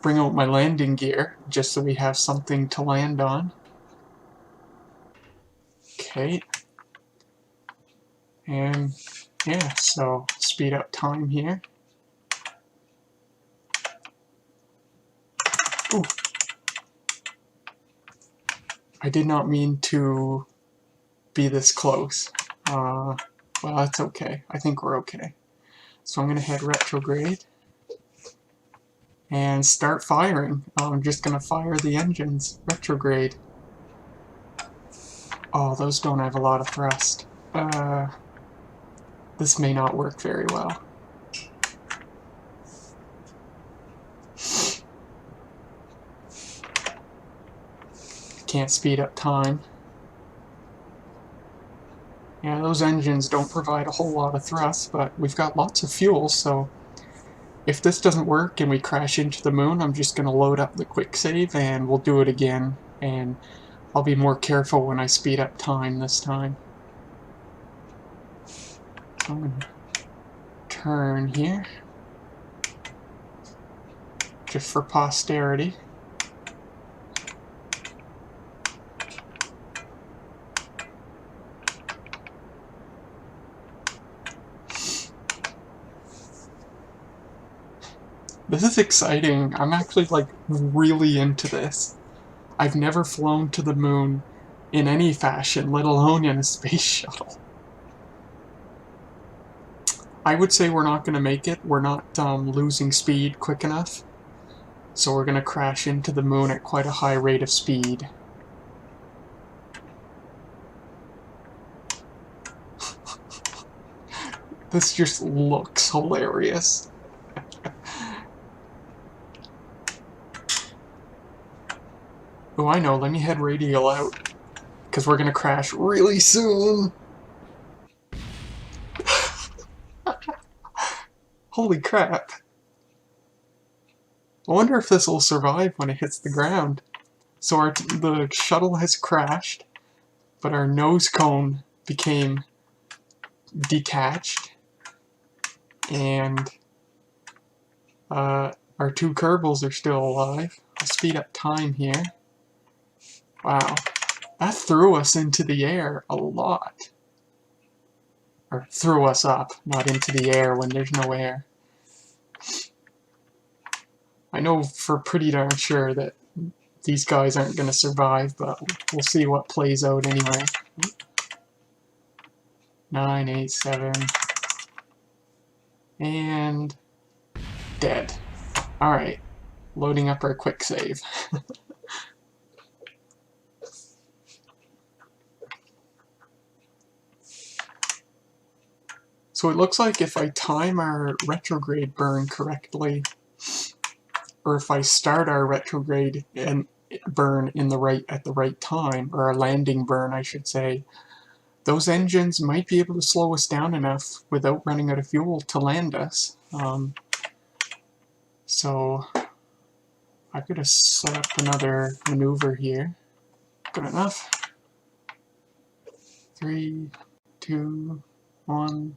bring out my landing gear, just so we have something to land on. Okay. And yeah, so speed up time here. Ooh. I did not mean to be this close. Well, that's okay. I think we're okay. So I'm going to head retrograde and start firing. I'm just going to fire the engines retrograde. Oh, those don't have a lot of thrust. This may not work very well. Can't speed up time. Yeah, those engines don't provide a whole lot of thrust, but we've got lots of fuel, so if this doesn't work and we crash into the moon, I'm just going to load up the quick save and we'll do it again, and I'll be more careful when I speed up time this time. So I'm going to turn here, just for posterity. This is exciting. I'm actually like really into this. I've never flown to the moon in any fashion, let alone in a space shuttle. I would say we're not going to make it. We're not losing speed quick enough. So we're going to crash into the moon at quite a high rate of speed. This just looks hilarious. Oh, I know, let me head radial out, because we're gonna crash really soon. Holy crap. I wonder if this will survive when it hits the ground. So the shuttle has crashed, but our nose cone became detached, and our two Kerbals are still alive. I'll speed up time here. Wow, that threw us into the air a lot. Or threw us up, not into the air when there's no air. I know for pretty darn sure that these guys aren't going to survive, but we'll see what plays out anyway. 9, 8, 7, and dead. Alright, loading up our quick save. So it looks like if I time our retrograde burn correctly, or if I start our retrograde and burn at the right time, or our landing burn, I should say, those engines might be able to slow us down enough without running out of fuel to land us. So I'm going to set up another maneuver here. Good enough. 3, 2, 1.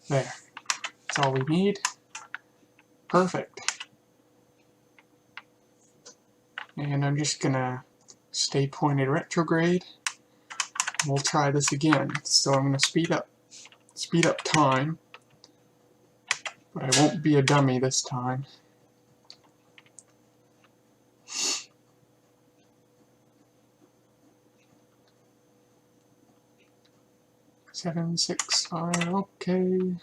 There. That's all we need. Perfect. And I'm just going to stay pointed retrograde. We'll try this again. So I'm going to speed up time, but I won't be a dummy this time. 7, 6, 5, okay. I'm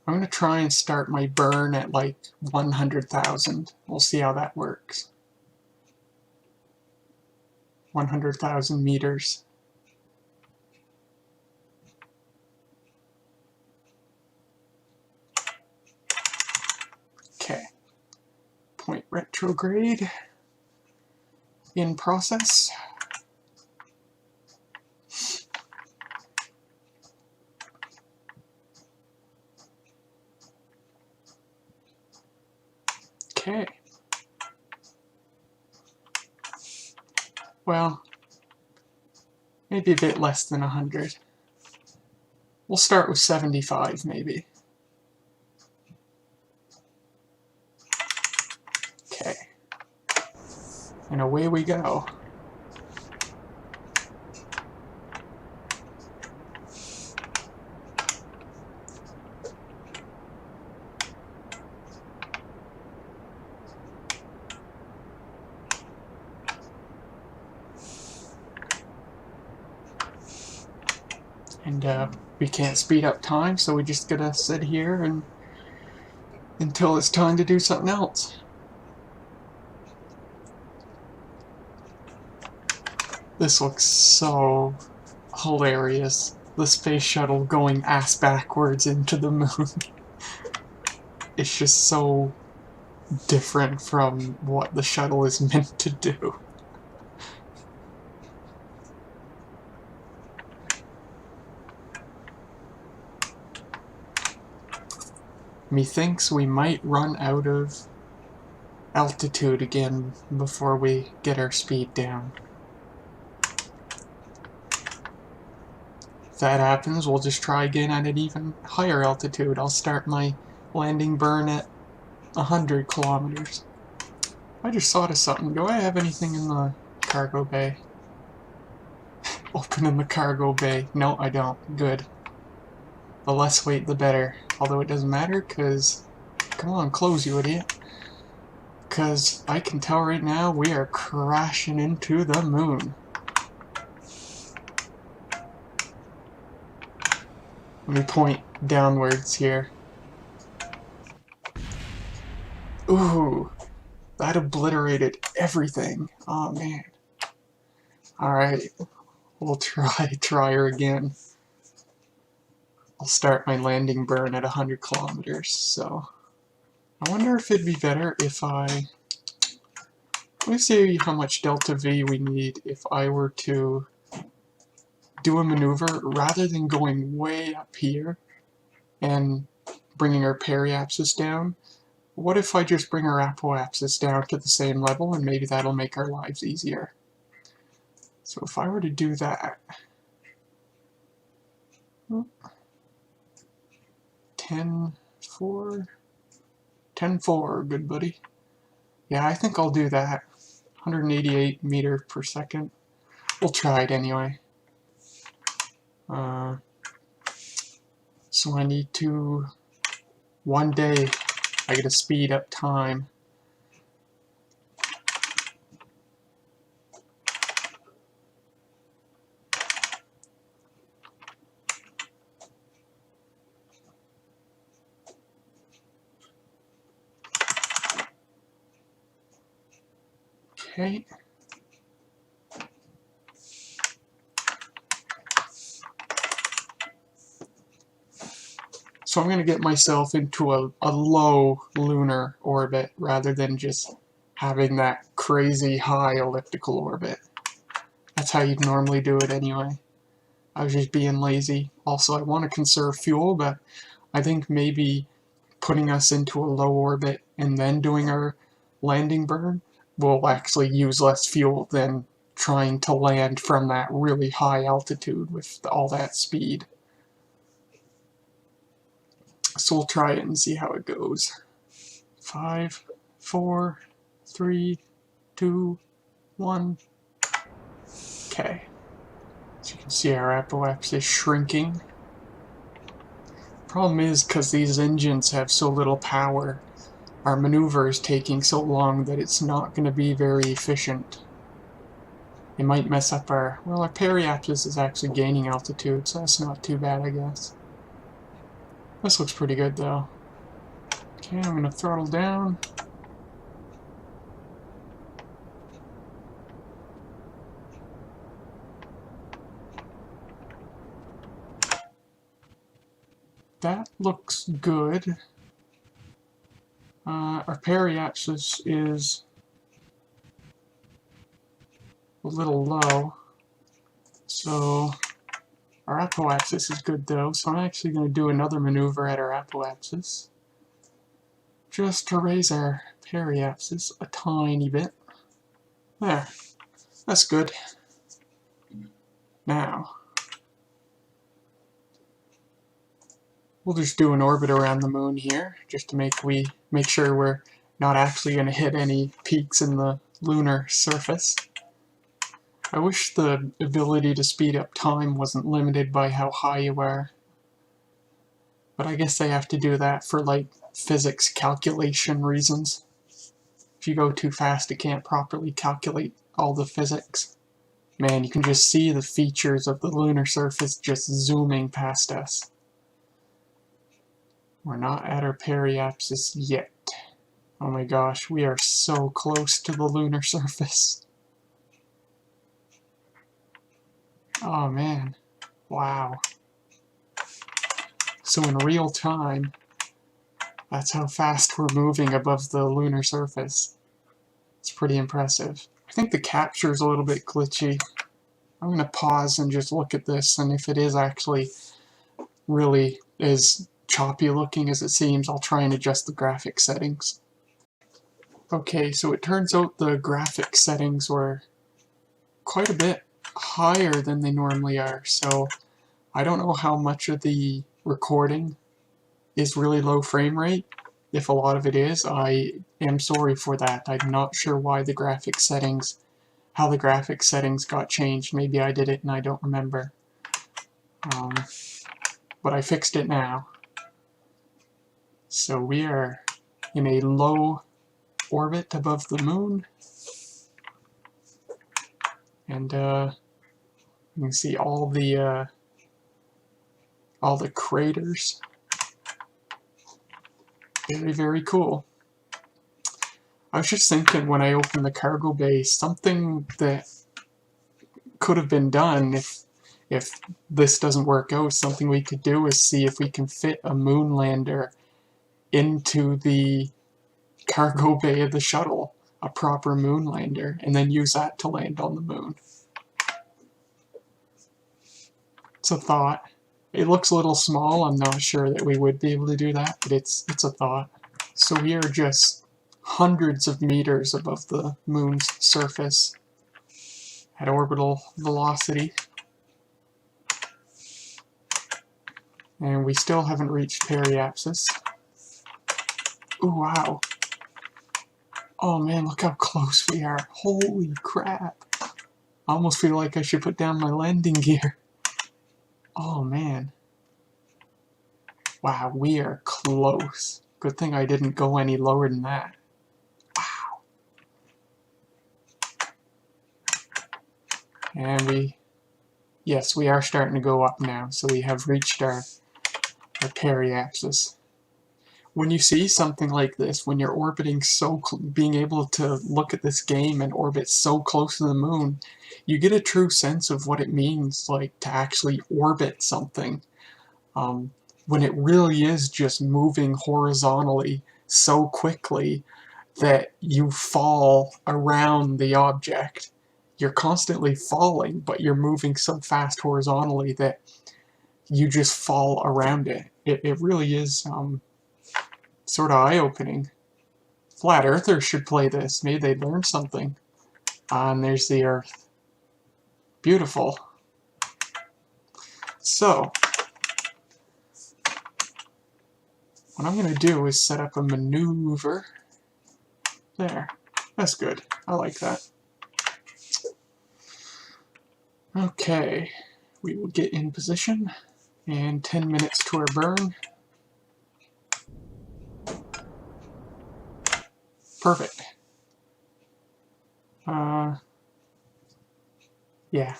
going to try and start my burn at like 100,000. We'll see how that works. 100,000 meters. Okay. Point retrograde in process. Okay. Well, maybe a bit less than 100. We'll start with 75 maybe. Okay. And away we go. And we can't speed up time, so we just gotta sit here and until it's time to do something else. This looks so hilarious. The space shuttle going ass backwards into the moon. It's just so different from what the shuttle is meant to do. Methinks we might run out of altitude again before we get our speed down. If that happens, we'll just try again at an even higher altitude. I'll start my landing burn at 100 kilometers. I just thought of something. Do I have anything in the cargo bay? Open in the cargo bay. No, I don't. Good. The less weight, the better. Although it doesn't matter, because... Come on, close, you idiot. Because I can tell right now we are crashing into the moon. Let me point downwards here. Ooh, that obliterated everything. Oh man. Alright, we'll try her again. I'll start my landing burn at 100 kilometers, so... I wonder if it'd be better if let me see how much delta V we need if I were to do a maneuver rather than going way up here and bringing our periapsis down. What if I just bring our apoapsis down to the same level, and maybe that'll make our lives easier. So if I were to do that, 10-4, 10-4, good buddy. Yeah, I think I'll do that. 188 meters per second. We'll try it anyway. So I need to, one day, I gotta speed up time. Okay. So I'm going to get myself into a low lunar orbit rather than just having that crazy high elliptical orbit. That's how you'd normally do it anyway. I was just being lazy. Also, I want to conserve fuel, but I think maybe putting us into a low orbit and then doing our landing burn will actually use less fuel than trying to land from that really high altitude with all that speed. So we'll try it and see how it goes. 5, 4, 3, 2, 1. Okay. So you can see our apoapsis is shrinking. Problem is, because these engines have so little power, our maneuver is taking so long that it's not going to be very efficient. It might mess up our... well, our periapsis is actually gaining altitude, so that's not too bad, I guess. This looks pretty good, though. Okay, I'm going to throttle down. That looks good. Our periapsis is a little low, so our apoapsis is good though, so I'm actually going to do another maneuver at our apoapsis just to raise our periapsis a tiny bit. There, that's good. Now, we'll just do an orbit around the moon here, just to make sure we're not actually going to hit any peaks in the lunar surface. I wish the ability to speed up time wasn't limited by how high you are. But I guess they have to do that for, like, physics calculation reasons. If you go too fast, it can't properly calculate all the physics. Man, you can just see the features of the lunar surface just zooming past us. We're not at our periapsis yet. Oh my gosh, we are so close to the lunar surface. Oh man, wow. So in real time, that's how fast we're moving above the lunar surface. It's pretty impressive. I think the capture is a little bit glitchy. I'm going to pause and just look at this, and if it is actually really as choppy looking as it seems, I'll try and adjust the graphic settings. Okay, so it turns out the graphic settings were quite a bit higher than they normally are, so I don't know how much of the recording is really low frame rate. If a lot of it is, I am sorry for that. I'm not sure why the graphic settings, how the graphic settings got changed. Maybe I did it and I don't remember. But I fixed it now. So we are in a low orbit above the moon. And you can see all the craters. Very, very cool. I was just thinking when I opened the cargo bay, something that could have been done if this doesn't work out, something we could do is see if we can fit a moon lander into the cargo bay of the shuttle, a proper moon lander, and then use that to land on the moon. It's a thought. It looks a little small. I'm not sure that we would be able to do that, but it's a thought. So we are just hundreds of meters above the moon's surface at orbital velocity. And we still haven't reached periapsis. Ooh, wow. Oh man, look how close we are. Holy crap. I almost feel like I should put down my landing gear. Oh man. Wow, we are close. Good thing I didn't go any lower than that. Wow. And yes, we are starting to go up now, so we have reached our periapsis. When you see something like this, when you're orbiting being able to look at this game and orbit so close to the moon, you get a true sense of what it means like to actually orbit something. when it really is just moving horizontally so quickly that you fall around the object. You're constantly falling, but you're moving so fast horizontally that you just fall around it. It really is sort of eye-opening. Flat earthers should play this. Maybe they'd learn something. And there's the Earth. Beautiful. So, what I'm going to do is set up a maneuver. There. That's good. I like that. Okay. We will get in position. And 10 minutes to our burn. Perfect. Yeah,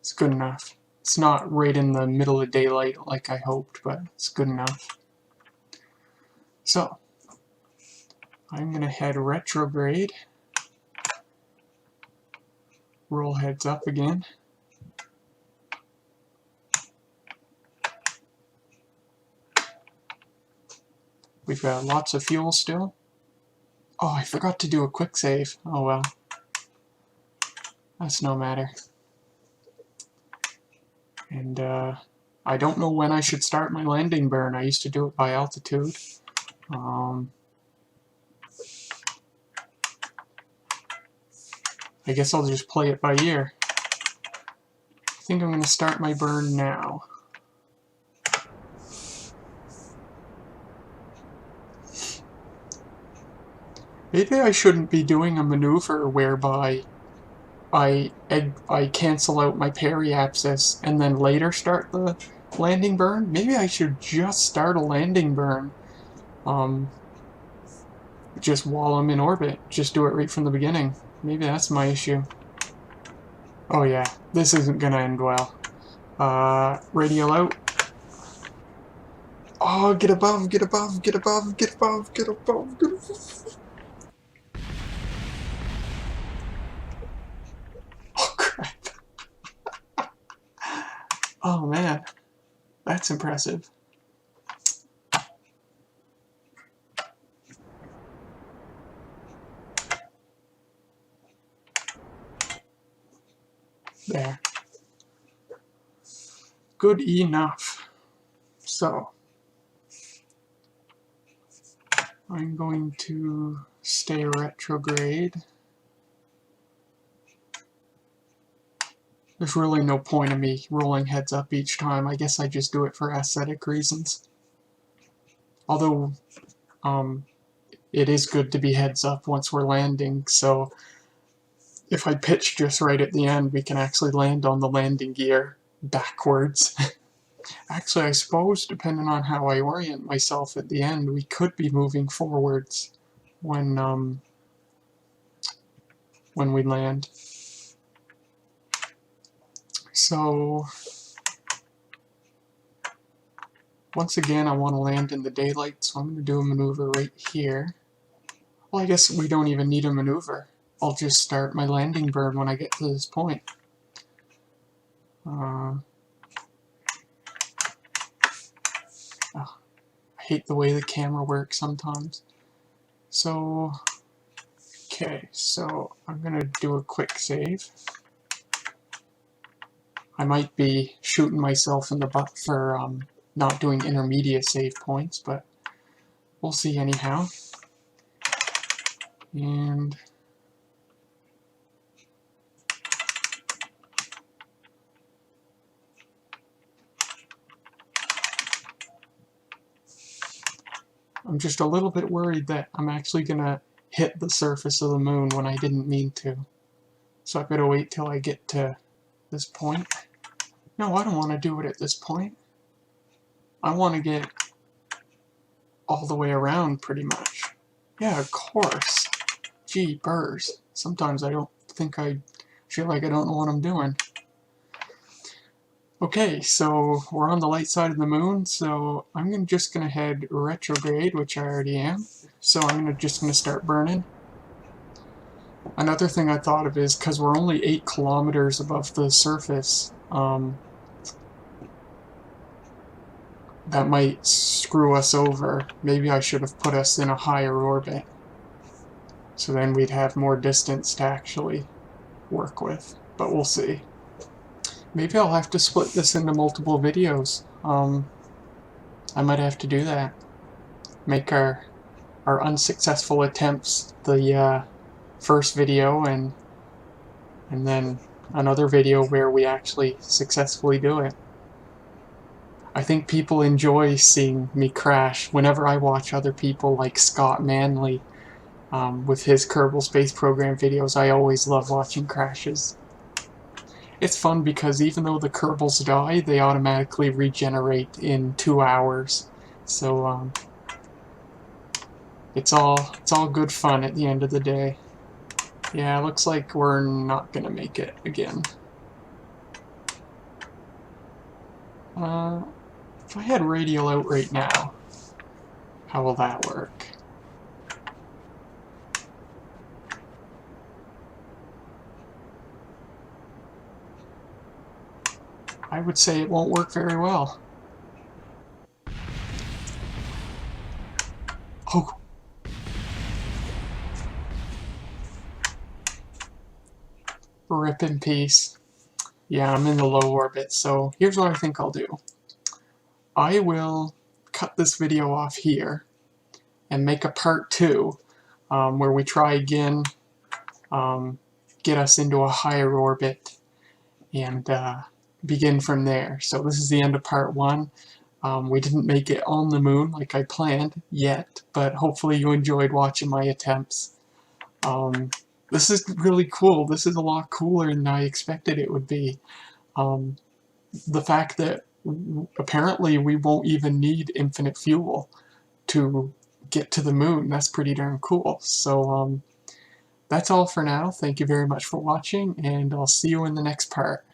it's good enough. It's not right in the middle of daylight like I hoped, but it's good enough. So, I'm going to head retrograde. Roll heads up again. We've got lots of fuel still. Oh, I forgot to do a quick save. Oh well. That's no matter. And I don't know when I should start my landing burn. I used to do it by altitude. I guess I'll just play it by ear. I think I'm going to start my burn now. Maybe I shouldn't be doing a maneuver whereby I cancel out my periapsis and then later start the landing burn. Maybe I should just start a landing burn just while I'm in orbit. Just do it right from the beginning. Maybe that's my issue. Oh yeah, this isn't gonna end well. Radial out. Oh, get above, get above, get above, get above, get above, get above. Oh crap. Oh man, that's impressive. There. Good enough. So, I'm going to stay retrograde. There's really no point in me rolling heads up each time. I guess I just do it for aesthetic reasons. Although, it is good to be heads up once we're landing, so if I pitch just right at the end, we can actually land on the landing gear backwards. Actually, I suppose, depending on how I orient myself at the end, we could be moving forwards when we land. So, once again, I want to land in the daylight, so I'm going to do a maneuver right here. Well, I guess we don't even need a maneuver. I'll just start my landing burn when I get to this point. Oh, I hate the way the camera works sometimes. So, okay, so I'm going to do a quick save. I might be shooting myself in the butt for not doing intermediate save points, but we'll see anyhow. And I'm just a little bit worried that I'm actually going to hit the surface of the moon when I didn't mean to. So I better wait till I get to this point. No, I don't want to do it at this point. I want to get all the way around pretty much. Yeah, of course. Gee, burrs. Sometimes I don't think I feel like I don't know what I'm doing. Okay, so we're on the light side of the moon, so I'm just going to head retrograde, which I already am. So I'm just going to start burning. Another thing I thought of is, because we're only 8 kilometers above the surface, that might screw us over. Maybe I should have put us in a higher orbit, so then we'd have more distance to actually work with, but we'll see. Maybe I'll have to split this into multiple videos. I might have to do that. Make our unsuccessful attempts the first video, and then another video where we actually successfully do it. I think people enjoy seeing me crash whenever I watch other people like Scott Manley with his Kerbal Space Program videos. I always love watching crashes. It's fun because even though the Kerbals die, they automatically regenerate in 2 hours. So it's all good fun at the end of the day. Yeah, looks like we're not gonna make it again. If I had radial out right now, how will that work? I would say it won't work very well. Oh! Rip in peace. Yeah, I'm in the low orbit, so here's what I think I'll do. I will cut this video off here and make a part 2 where we try again, get us into a higher orbit, and begin from there. So this is the end of part 1. We didn't make it on the moon like I planned yet, but hopefully you enjoyed watching my attempts. This is really cool. This is a lot cooler than I expected it would be. The fact that apparently we won't even need infinite fuel to get to the moon, that's pretty darn cool. So that's all for now. Thank you very much for watching, and I'll see you in the next part.